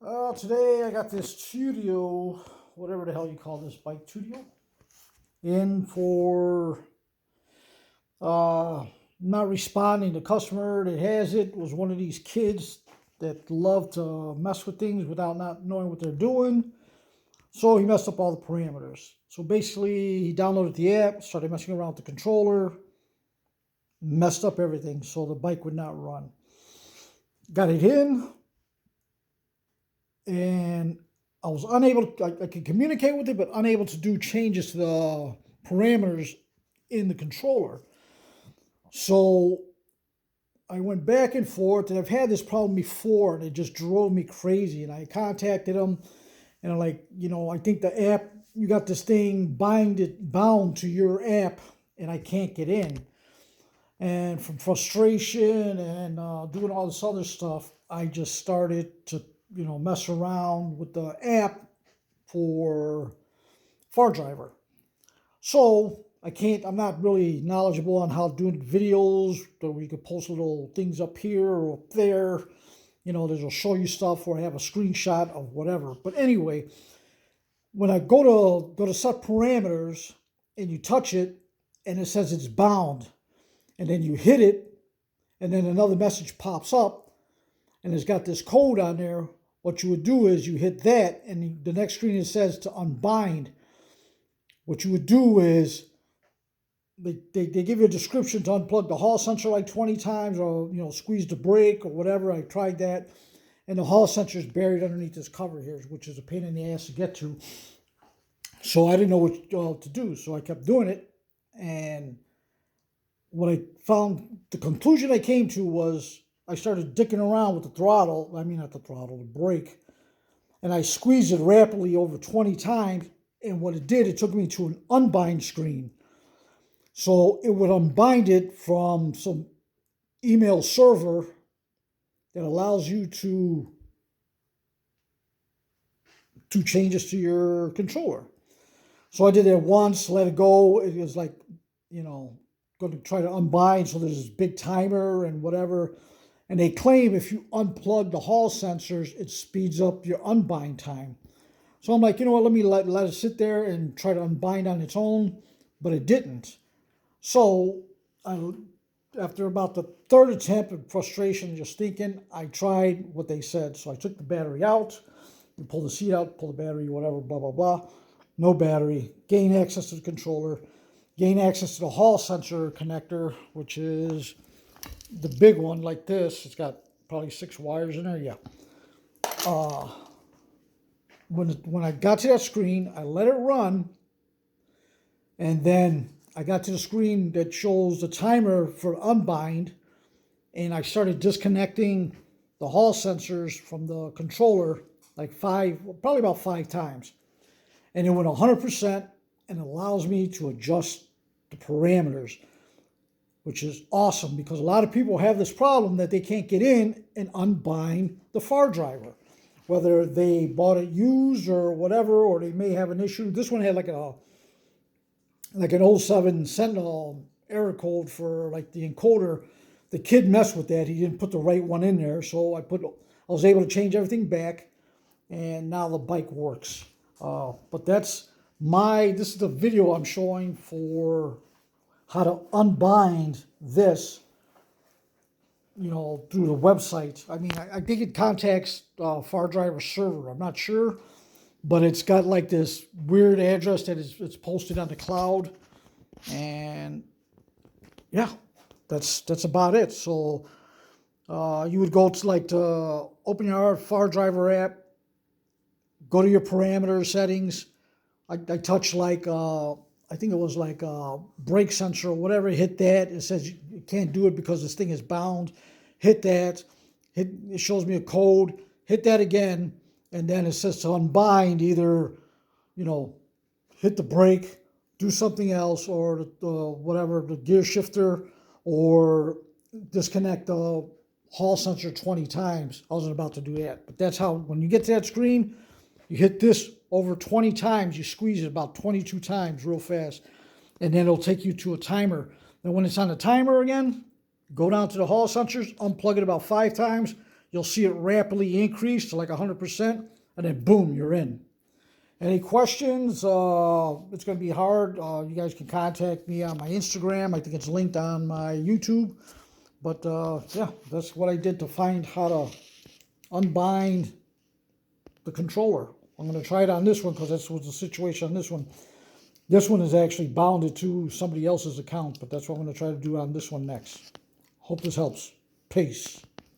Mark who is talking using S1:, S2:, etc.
S1: Today I got this Tuttio, whatever the hell you call this bike, Tuttio, in for uh, not responding. The customer that has it was one of these kids that love to mess with things without not knowing what they're doing. So he messed up all the parameters. So basically, he downloaded the app, started messing around with the controller, messed up everything, so the bike would not run. Got it in, and I was unable to, I could communicate with it, but unable to do changes to the parameters in the controller. So I went back and forth, and I've had this problem before, and it just drove me crazy. And I contacted them, and I'm like, I think the app, you got this thing bound to your app, and I can't get in. And from frustration and doing all this other stuff, I just started to, mess around with the app for fardriver. So I'm not really knowledgeable on how doing videos, where you can post little things up here or up there. There'll show you stuff, or I have a screenshot of whatever. But anyway, when I go to set parameters and you touch it and it says it's bound, and then you hit it, and then another message pops up, and it's got this code on there. What you would do is you hit that, and the next screen it says to unbind. What you would do is they give you a description to unplug the hall sensor like 20 times, or squeeze the brake or whatever. I tried that, and the hall sensor is buried underneath this cover here, which is a pain in the ass to get to. So I didn't know what to do, so I kept doing it, and what I found, the conclusion I came to was I started dicking around with the throttle. I mean, not the throttle, the brake. And I squeezed it rapidly over 20 times. And what it did, it took me to an unbind screen. So it would unbind it from some email server that allows you to do changes to your controller. So I did that once, let it go. It was like, going to try to unbind. So there's this big timer and whatever. And they claim if you unplug the hall sensors, it speeds up your unbind time. So I'm like, let me let it sit there and try to unbind on its own. But it didn't. So after about the third attempt of frustration, just thinking, I tried what they said. So I took the battery out, and pulled the seat out, pull the battery, whatever, blah, blah, blah. No battery. Gain access to the controller. Gain access to the hall sensor connector, which is the big one like this. It's got probably 6 wires in there. Yeah. When I got to that screen, I let it run, and then I got to the screen that shows the timer for unbind, and I started disconnecting the hall sensors from the controller probably about 5 times, and it went 100%, and allows me to adjust the parameters, which is awesome, because a lot of people have this problem that they can't get in and unbind the fardriver, whether they bought it used or whatever, or they may have an issue. This one had like an 07 Sentinel error code for like the encoder. The kid messed with that. He didn't put the right one in there, so I was able to change everything back, and now the bike works. But this is the video I'm showing for how to unbind this, through the website. I mean, I think it contacts fardriver server. I'm not sure, but it's got like this weird address that it's posted on the cloud, and yeah, that's about it. So you would go to open your fardriver app, go to your parameter settings. I touched I think it was like a brake sensor or whatever. Hit that. It says you can't do it because this thing is bound. Hit that. It shows me a code. Hit that again, and then it says to unbind. Either hit the brake, do something else, or whatever, the gear shifter, or disconnect the hall sensor 20 times. I wasn't about to do that, but that's how, when you get to that screen, you hit this over 20 times, you squeeze it about 22 times real fast, and then it'll take you to a timer. Then when it's on the timer again, go down to the hall sensors, unplug it about 5 times, you'll see it rapidly increase to like 100%, and then boom, you're in. Any questions? It's going to be hard. You guys can contact me on my Instagram. I think it's linked on my YouTube. But yeah, that's what I did to find how to unbind the controller. I'm going to try it on this one because that's what's the situation on this one. This one is actually bounded to somebody else's account, but that's what I'm going to try to do on this one next. Hope this helps. Peace.